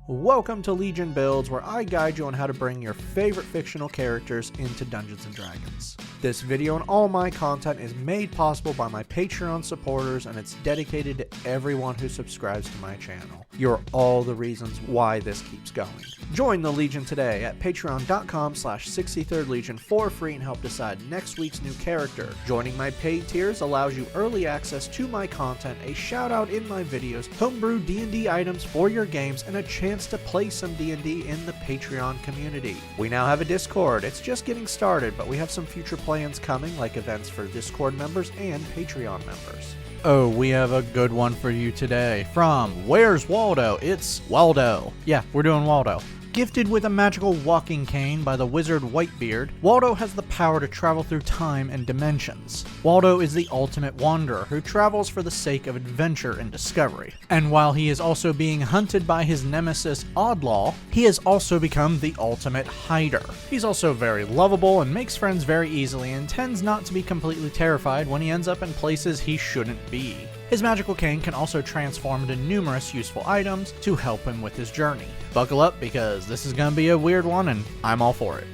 Welcome to Legion Builds, where I guide you on how to bring your favorite fictional characters into Dungeons & Dragons. This video and all my content is made possible by my Patreon supporters, and it's dedicated to everyone who subscribes to my channel. You're all the reasons why this keeps going. Join the Legion today at patreon.com/63rdlegion for free and help decide next week's new character. Joining my paid tiers allows you early access to my content, a shout out in my videos, homebrew D&D items for your games, and a chance to play some D&D in the Patreon community. We now have a Discord. It's just getting started, but we have some future plans coming, like events for Discord members and Patreon members. Oh, we have a good one for you today from Where's Waldo? It's Waldo. Yeah, we're doing Waldo. Gifted with a magical walking cane by the wizard Whitebeard, Waldo has the power to travel through time and dimensions. Waldo is the ultimate wanderer who travels for the sake of adventure and discovery. And while he is also being hunted by his nemesis Oddlaw, he has also become the ultimate hider. He's also very lovable and makes friends very easily, and tends not to be completely terrified when he ends up in places he shouldn't be. His magical cane can also transform into numerous useful items to help him with his journey. Buckle up, because this is going to be a weird one and I'm all for it.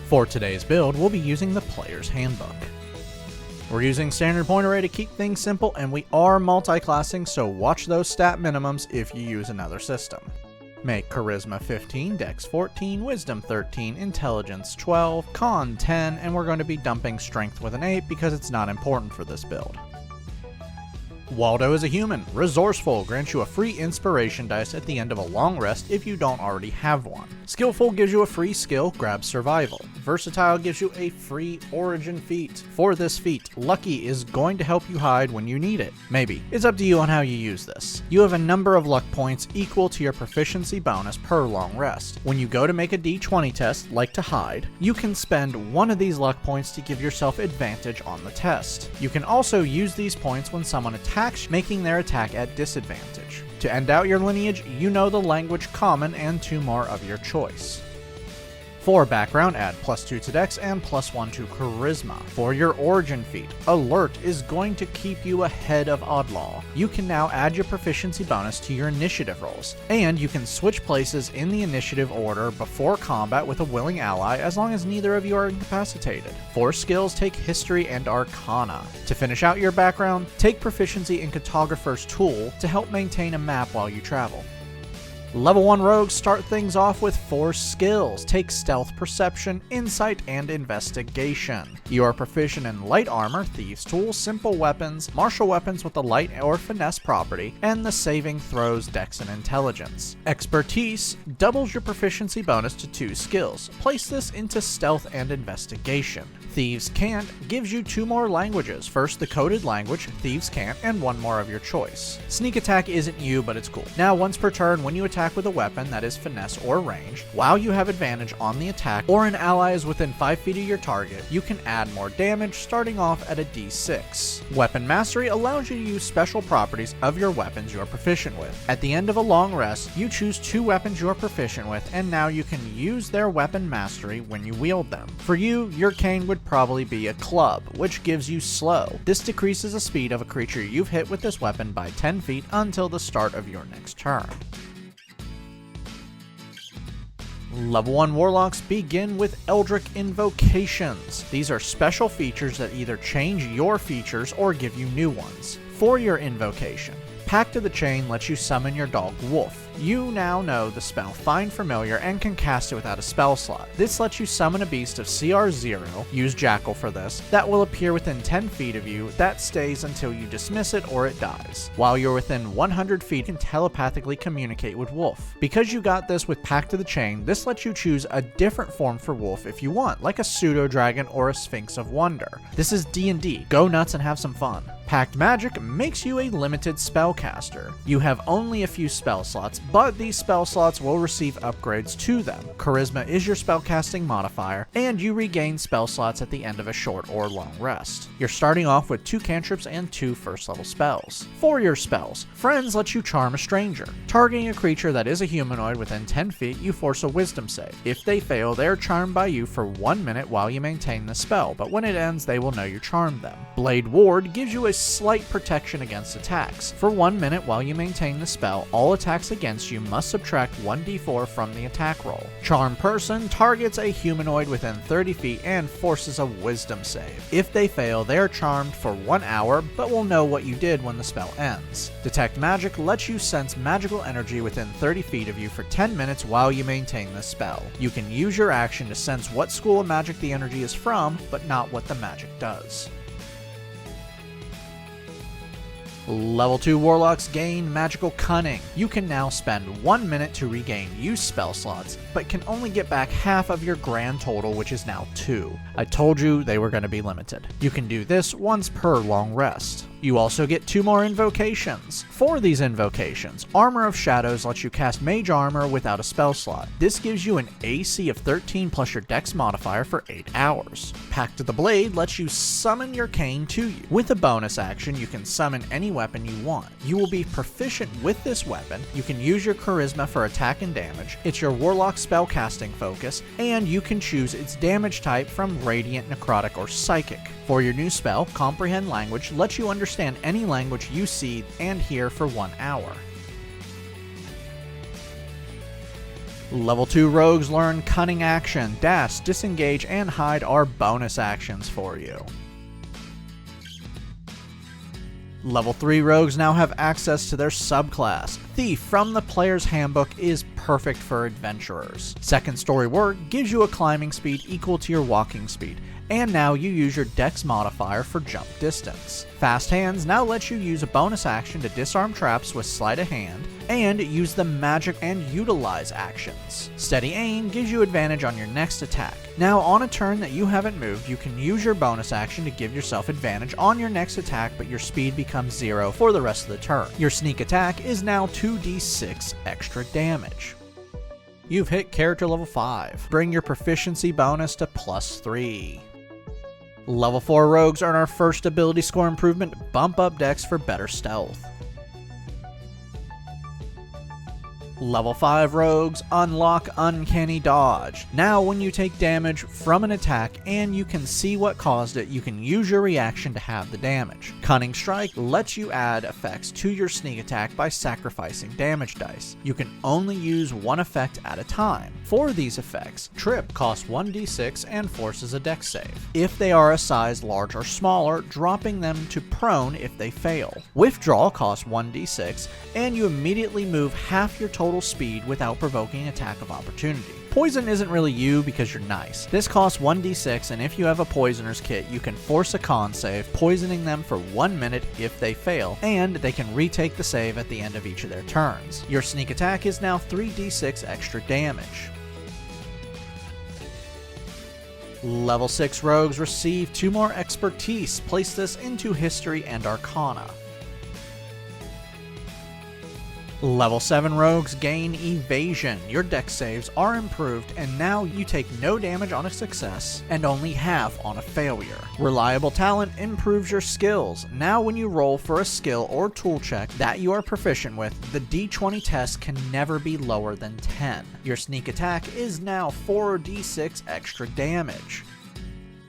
For today's build, we'll be using the Player's Handbook. We're using standard point array to keep things simple, and we are multi-classing, so watch those stat minimums if you use another system. Make Charisma 15, Dex 14, Wisdom 13, Intelligence 12, Con 10, and we're going to be dumping Strength with an 8 because it's not important for this build. Waldo is a human. Resourceful grants you a free inspiration dice at the end of a long rest if you don't already have one. Skillful gives you a free skill, grab survival. Versatile gives you a free origin feat. For this feat, Lucky is going to help you hide when you need it. Maybe. It's up to you on how you use this. You have a number of luck points equal to your proficiency bonus per long rest. When you go to make a d20 test, like to hide, you can spend one of these luck points to give yourself advantage on the test. You can also use these points when someone attacks, making their attack at disadvantage. To end out your lineage, you know the language Common and 2 more of your choice. For background, add +2 to Dex and +1 to Charisma. For your origin feat, Alert is going to keep you ahead of Oddlaw. You can now add your proficiency bonus to your initiative rolls, and you can switch places in the initiative order before combat with a willing ally as long as neither of you are incapacitated. For skills, take History and Arcana. To finish out your background, take Proficiency in Cartographer's Tool to help maintain a map while you travel. Level 1 rogues start things off with 4 skills. Take Stealth, Perception, Insight, and Investigation. You are proficient in Light Armor, Thieves' Tools, Simple Weapons, Martial Weapons with a Light or Finesse property, and the Saving Throws, Dex, and Intelligence. Expertise doubles your proficiency bonus to 2 skills. Place this into Stealth and Investigation. Thieves' Cant gives you 2 more languages. First, the coded language, Thieves' Cant, and 1 more of your choice. Sneak Attack isn't you, but it's cool. Now, once per turn, when you attack with a weapon that is finesse or range, while you have advantage on the attack or an ally is within 5 feet of your target, you can add more damage, starting off at a d6. Weapon Mastery allows you to use special properties of your weapons you are proficient with. At the end of a long rest, you choose 2 weapons you are proficient with, and now you can use their weapon mastery when you wield them. For you, your cane would probably be a club, which gives you slow. This decreases the speed of a creature you've hit with this weapon by 10 feet until the start of your next turn. Level 1 Warlocks begin with Eldritch Invocations. These are special features that either change your features or give you new ones. For your invocation, Pact of the Chain lets you summon your dog Wolf. You now know the spell Find Familiar and can cast it without a spell slot. This lets you summon a beast of CR 0, use Jackal for this, that will appear within 10 feet of you that stays until you dismiss it or it dies. While you're within 100 feet, you can telepathically communicate with Wolf. Because you got this with Pact of the Chain, this lets you choose a different form for Wolf if you want, like a pseudo-dragon or a Sphinx of Wonder. This is D&D. Go nuts and have some fun. Pact Magic makes you a limited spellcaster. You have only a few spell slots, but these spell slots will receive upgrades to them. Charisma is your spellcasting modifier, and you regain spell slots at the end of a short or long rest. You're starting off with 2 cantrips and 2 first level spells. For your spells, Friends lets you charm a stranger. Targeting a creature that is a humanoid within 10 feet, you force a wisdom save. If they fail, they are charmed by you for 1 minute while you maintain the spell, but when it ends, they will know you charmed them. Blade Ward gives you a slight protection against attacks. For 1 minute while you maintain the spell, all attacks against against you must subtract 1d4 from the attack roll. Charmed person targets a humanoid within 30 feet and forces a wisdom save. If they fail, they are charmed for 1 hour, but will know what you did when the spell ends. Detect magic lets you sense magical energy within 30 feet of you for 10 minutes while you maintain the spell. You can use your action to sense what school of magic the energy is from, but not what the magic does. Level 2 Warlocks gain Magical Cunning. You can now spend 1 minute to regain used spell slots, but can only get back half of your grand total, which is now 2. I told you they were going to be limited. You can do this once per long rest. You also get 2 more invocations. For these invocations, Armor of Shadows lets you cast Mage Armor without a spell slot. This gives you an AC of 13 plus your Dex modifier for 8 hours. Pact of the Blade lets you summon your cane to you. With a bonus action, you can summon any weapon you want. You will be proficient with this weapon, you can use your Charisma for attack and damage, it's your Warlock spellcasting focus, and you can choose its damage type from Radiant, Necrotic, or Psychic. For your new spell, Comprehend Language lets you understand any language you see and hear for 1 hour. Level 2 Rogues learn Cunning Action. Dash, Disengage, and Hide are bonus actions for you. Level 3 Rogues now have access to their subclass. Thief from the Player's Handbook is perfect for adventurers. Second Story Work gives you a climbing speed equal to your walking speed, and now you use your Dex modifier for jump distance. Fast Hands now lets you use a bonus action to disarm traps with Sleight of Hand, and use the Magic and Utilize actions. Steady Aim gives you advantage on your next attack. Now on a turn that you haven't moved, you can use your bonus action to give yourself advantage on your next attack, but your speed becomes 0 for the rest of the turn. Your sneak attack is now 2d6 extra damage. You've hit character level 5. Bring your proficiency bonus to +3. Level 4 Rogues earn our first ability score improvement, Bump Up Dex for better stealth. Level 5 Rogues unlock Uncanny Dodge. Now when you take damage from an attack and you can see what caused it, you can use your reaction to have the damage. Cunning Strike lets you add effects to your sneak attack by sacrificing damage dice. You can only use one effect at a time. For these effects, Trip costs 1d6 and forces a Dex save. If they are a size large or smaller, dropping them to prone if they fail. Withdraw costs 1d6 and you immediately move half your total speed without provoking attack of opportunity. Poison isn't really you because you're nice. This costs 1d6, and if you have a poisoner's kit, you can force a con save, poisoning them for 1 minute if they fail, and they can retake the save at the end of each of their turns. Your sneak attack is now 3d6 extra damage. Level 6 Rogues receive 2 more expertise. Place this into History and Arcana. Level 7 Rogues gain Evasion. Your Dex saves are improved, and now you take no damage on a success and only half on a failure. Reliable Talent improves your skills. Now when you roll for a skill or tool check that you are proficient with, the d20 test can never be lower than 10. Your sneak attack is now 4d6 extra damage.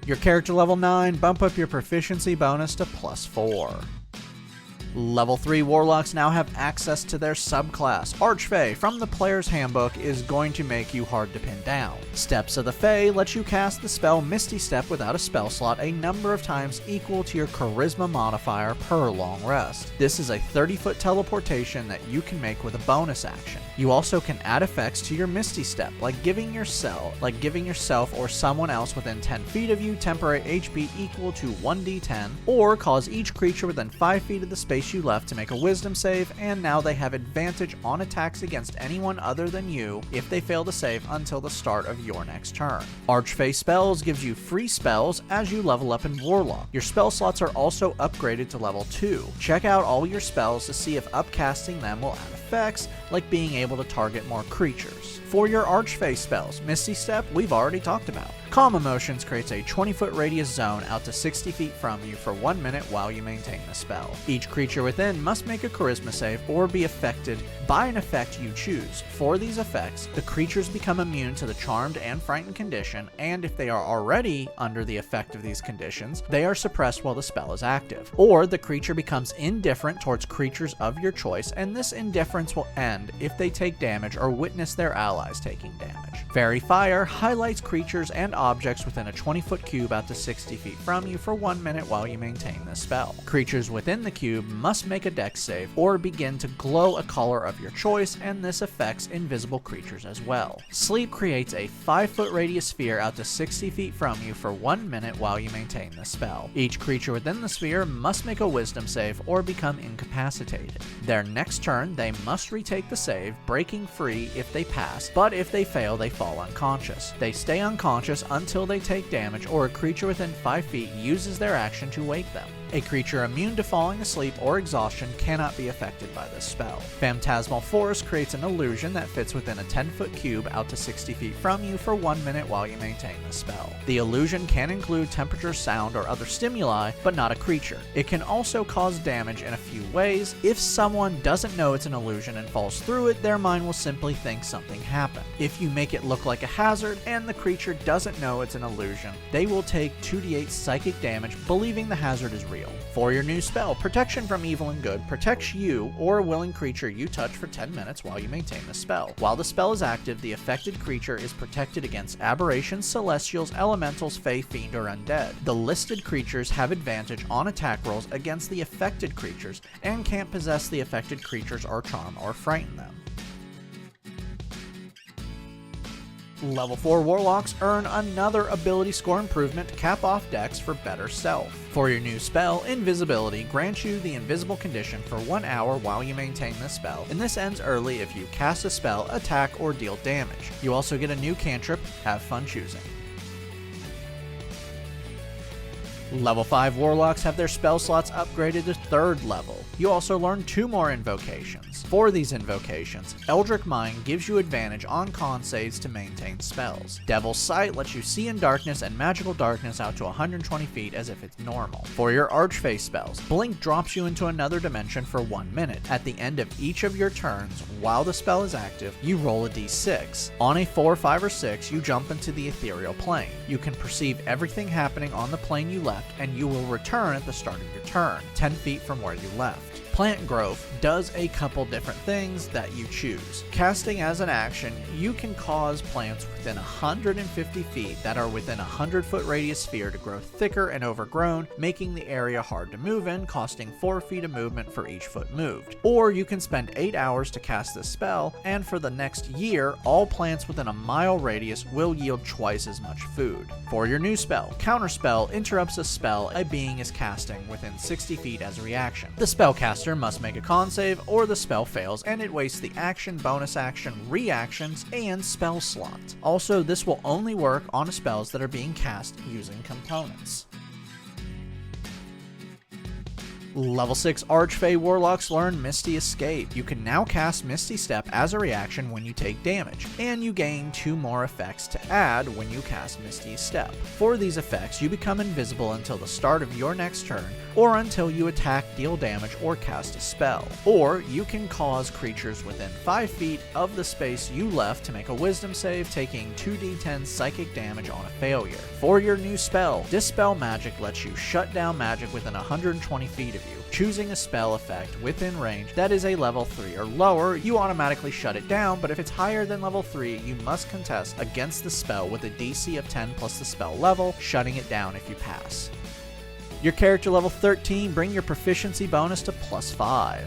Your character level 9, bump up your proficiency bonus to +4. Level 3 Warlocks now have access to their subclass. Archfey from the Player's Handbook is going to make you hard to pin down. Steps of the Fey lets you cast the spell Misty Step without a spell slot a number of times equal to your Charisma modifier per long rest. This is a 30-foot teleportation that you can make with a bonus action. You also can add effects to your Misty Step, like giving yourself or someone else within 10 feet of you temporary HP equal to 1d10, or cause each creature within 5 feet of the space you left to make a wisdom save, and now they have advantage on attacks against anyone other than you if they fail to save until the start of your next turn. Archfey Spells gives you free spells as you level up in Warlock. Your spell slots are also upgraded to level 2. Check out all your spells to see if upcasting them will add effects, like being able to target more creatures. For your Archfey spells, Misty Step we've already talked about. Calm Emotions creates a 20-foot radius zone out to 60 feet from you for 1 minute while you maintain the spell. Each creature within must make a Charisma save or be affected by an effect you choose. For these effects, the creatures become immune to the Charmed and Frightened condition, and if they are already under the effect of these conditions, they are suppressed while the spell is active. Or the creature becomes indifferent towards creatures of your choice, and this indifference will end defend if they take damage or witness their allies taking damage. Fairy Fire highlights creatures and objects within a 20-foot cube out to 60 feet from you for 1 minute while you maintain the spell. Creatures within the cube must make a dex save or begin to glow a color of your choice, and this affects invisible creatures as well. Sleep creates a 5-foot radius sphere out to 60 feet from you for 1 minute while you maintain the spell. Each creature within the sphere must make a wisdom save or become incapacitated. Their next turn, they must retake the save, breaking free if they pass, but if they fail, they fall unconscious. They stay unconscious until they take damage or a creature within 5 feet uses their action to wake them. A creature immune to falling asleep or exhaustion cannot be affected by this spell. Phantasmal Force creates an illusion that fits within a 10-foot cube out to 60 feet from you for 1 minute while you maintain the spell. The illusion can include temperature, sound, or other stimuli, but not a creature. It can also cause damage in a few ways. If someone doesn't know it's an illusion and falls through it, their mind will simply think something happened. If you make it look like a hazard and the creature doesn't know it's an illusion, they will take 2d8 psychic damage believing the hazard is real. For your new spell, Protection from Evil and Good protects you or a willing creature you touch for 10 minutes while you maintain the spell. While the spell is active, the affected creature is protected against aberrations, celestials, elementals, fey, fiend, or undead. The listed creatures have advantage on attack rolls against the affected creatures and can't possess the affected creatures or charm or frighten them. Level 4 Warlocks earn another ability score improvement to cap off dex for better stealth. For your new spell, Invisibility grants you the invisible condition for 1 hour while you maintain this spell, and this ends early if you cast a spell, attack, or deal damage. You also get a new cantrip, Have Fun Choosing. Level 5 Warlocks have their spell slots upgraded to 3rd level. You also learn 2 more invocations. For these invocations, Eldritch Mind gives you advantage on con saves to maintain spells. Devil's Sight lets you see in darkness and magical darkness out to 120 feet as if it's normal. For your Archfey spells, Blink drops you into another dimension for 1 minute. At the end of each of your turns, while the spell is active, you roll a d6. On a 4, 5, or 6, you jump into the ethereal plane. You can perceive everything happening on the plane you left, and you will return at the start of your turn, 10 feet from where you left. Plant Growth does a couple different things that you choose. Casting as an action, you can cause plants within 150 feet that are within a 100-foot radius sphere to grow thicker and overgrown, making the area hard to move in, costing 4 feet of movement for each foot moved. Or you can spend 8 hours to cast this spell, and for the next year, all plants within a mile radius will yield twice as much food. For your new spell, Counterspell interrupts a spell a being is casting within 60 feet as a reaction. The spellcaster must make a con save or the spell fails, and it wastes the action, bonus action, reactions, and spell slot. Also, this will only work on spells that are being cast using components. Level 6 Archfey Warlocks learn Misty Escape. You can now cast Misty Step as a reaction when you take damage, and you gain 2 more effects to add when you cast Misty Step. For these effects, you become invisible until the start of your next turn, or until you attack, deal damage, or cast a spell. Or you can cause creatures within 5 feet of the space you left to make a wisdom save, taking 2d10 psychic damage on a failure. For your new spell, Dispel Magic lets you shut down magic within 120 feet of you. Choosing a spell effect within range that is a level 3 or lower, you automatically shut it down, but if it's higher than level 3, you must contest against the spell with a DC of 10 plus the spell level, shutting it down if you pass. Your character level 13, bring your proficiency bonus to +5.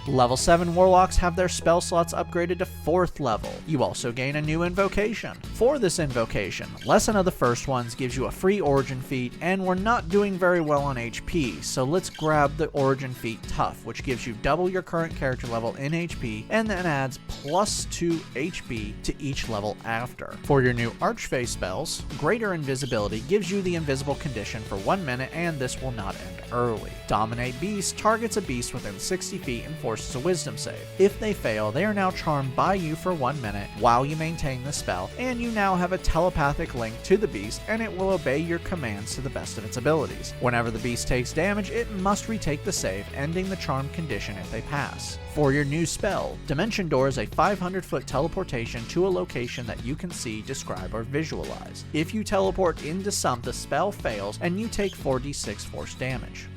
Level 7 Warlocks have their spell slots upgraded to 4th level. You also gain a new invocation. For this invocation, Lesson of the First Ones gives you a free origin feat, and we're not doing very well on HP, so let's grab the origin feat Tough, which gives you double your current character level in HP, and then adds +2 HP to each level after. For your new Archfey spells, Greater Invisibility gives you the invisible condition for 1 minute, and this will not end early. Dominate Beast targets a beast within 60 feet and forces a wisdom save. If they fail, they are now charmed by you for 1 minute while you maintain the spell, and you now have a telepathic link to the beast, and it will obey your commands to the best of its abilities. Whenever the beast takes damage, it must retake the save, ending the charmed condition if they pass. For your new spell, Dimension Door is a 500-foot teleportation to a location that you can see, describe, or visualize. If you teleport into some, the spell fails, and you take 4d6 force damage.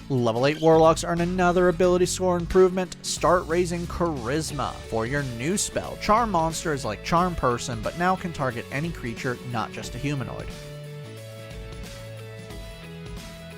Level 8 Warlocks earn another ability score improvement. Start raising Charisma. For your new spell, Charm Monster is like Charm Person, but now can target any creature, not just a humanoid.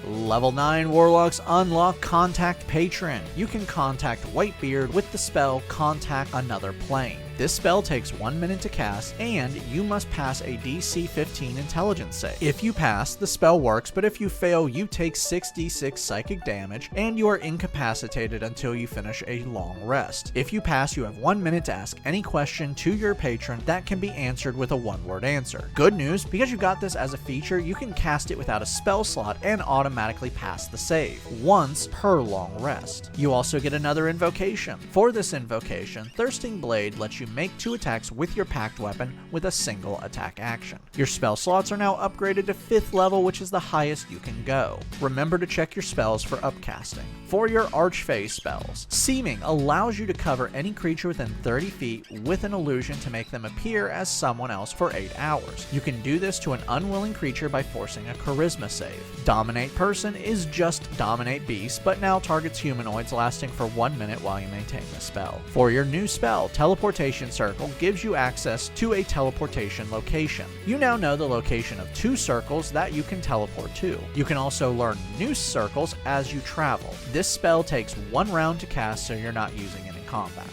Level 9 Warlocks unlock Contact Patron. You can contact Whitebeard with the spell Contact Another Plane. This spell takes 1 minute to cast, and you must pass a DC 15 intelligence save. If you pass, the spell works, but if you fail, you take 6d6 psychic damage, and you are incapacitated until you finish a long rest. If you pass, you have 1 minute to ask any question to your patron that can be answered with a one-word answer. Good news, because you got this as a feature, you can cast it without a spell slot and automatically pass the save, once per long rest. You also get another invocation. For this invocation, Thirsting Blade lets you make 2 attacks with your packed weapon with a single attack action. Your spell slots are now upgraded to 5th level, which is the highest you can go. Remember to check your spells for upcasting. For your Archfey spells, Seeming allows you to cover any creature within 30 feet with an illusion to make them appear as someone else for 8 hours. You can do this to an unwilling creature by forcing a Charisma save. Dominate Person is just Dominate Beast, but now targets humanoids, lasting for 1 minute while you maintain the spell. For your new spell, Teleportation Circle gives you access to a teleportation location. You now know the location of 2 circles that you can teleport to. You can also learn new circles as you travel. This spell takes 1 round to cast, so you're not using it in combat.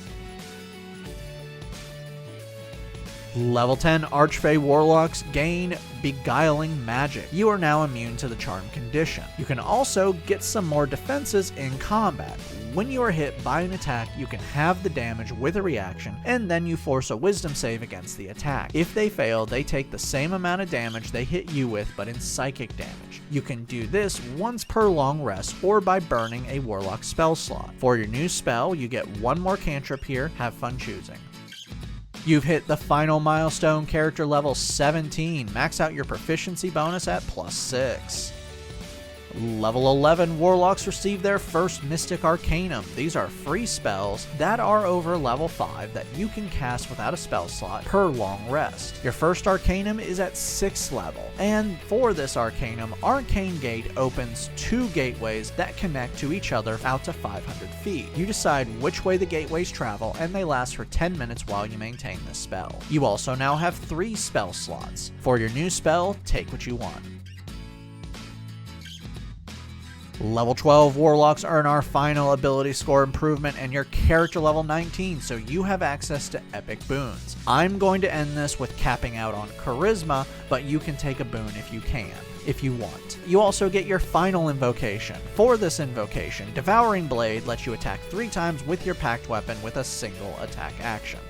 Level 10 Archfey Warlocks gain Beguiling Magic. You are now immune to the charm condition. You can also get some more defenses in combat. When you are hit by an attack, you can have the damage with a reaction, and then you force a wisdom save against the attack. If they fail, they take the same amount of damage they hit you with, but in psychic damage. You can do this once per long rest, or by burning a Warlock spell slot. For your new spell, you get 1 more cantrip here. Have fun choosing. You've hit the final milestone, character level 17. Max out your proficiency bonus at +6. Level 11 Warlocks receive their first Mystic Arcanum. These are free spells that are over level 5 that you can cast without a spell slot per long rest. Your first Arcanum is at 6th level, and for this Arcanum, Arcane Gate opens 2 gateways that connect to each other out to 500 feet. You decide which way the gateways travel, and they last for 10 minutes while you maintain this spell. You also now have 3 spell slots. For your new spell, take what you want. Level 12 Warlocks earn our final ability score improvement and your character level 19, so you have access to epic boons. I'm going to end this with capping out on Charisma, but you can take a boon if you want. You also get your final invocation. For this invocation, Devouring Blade lets you attack 3 times with your packed weapon with a single attack action.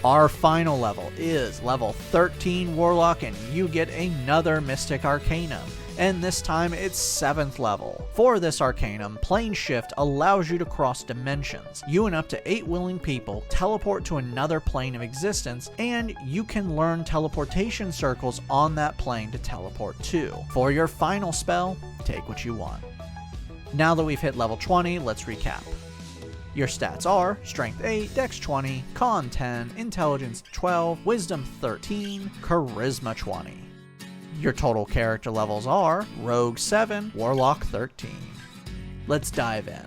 Our final level is level 13 Warlock, and you get another Mystic Arcanum, and this time it's 7th level. For this Arcanum, Plane Shift allows you to cross dimensions. You and up to 8 willing people teleport to another plane of existence, and you can learn teleportation circles on that plane to teleport to. For your final spell, take what you want. Now that we've hit level 20, let's recap. Your stats are Strength 8, Dex 20, Con 10, Intelligence 12, Wisdom 13, Charisma 20. Your total character levels are Rogue 7, Warlock 13. Let's dive in.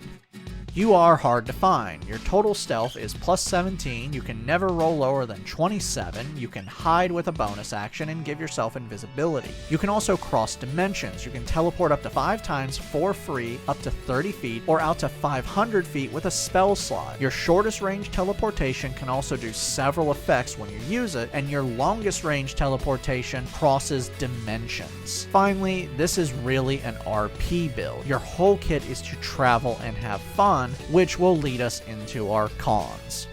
You are hard to find. Your total stealth is +17, you can never roll lower than 27, you can hide with a bonus action and give yourself invisibility. You can also cross dimensions. You can teleport up to 5 times for free, up to 30 feet, or out to 500 feet with a spell slot. Your shortest range teleportation can also do several effects when you use it, and your longest range teleportation crosses dimensions. Finally, this is really an RP build. Your whole kit is to travel and have fun, which will lead us into our cons.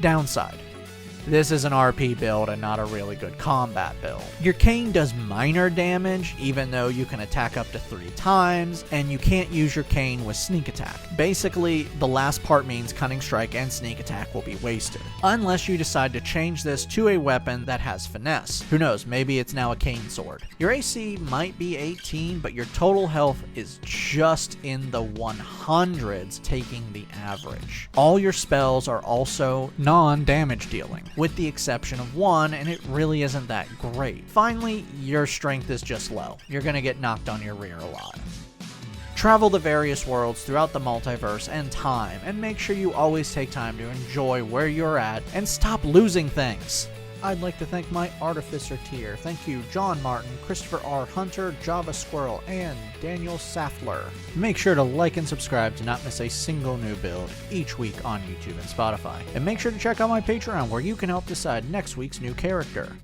Downside: this is an RP build and not a really good combat build. Your cane does minor damage, even though you can attack up to 3 times, and you can't use your cane with sneak attack. Basically, the last part means cunning strike and sneak attack will be wasted, unless you decide to change this to a weapon that has finesse. Who knows, maybe it's now a cane sword. Your AC might be 18, but your total health is just in the 100s, taking the average. All your spells are also non-damage dealing, with the exception of 1, and it really isn't that great. Finally, your strength is just low. You're gonna get knocked on your rear a lot. Travel the various worlds throughout the multiverse and time, and make sure you always take time to enjoy where you're at and stop losing things. I'd like to thank my Artificer tier. Thank you, John Martin, Christopher R. Hunter, Java Squirrel, and Daniel Saftler. Make sure to like and subscribe to not miss a single new build each week on YouTube and Spotify. And make sure to check out my Patreon where you can help decide next week's new character.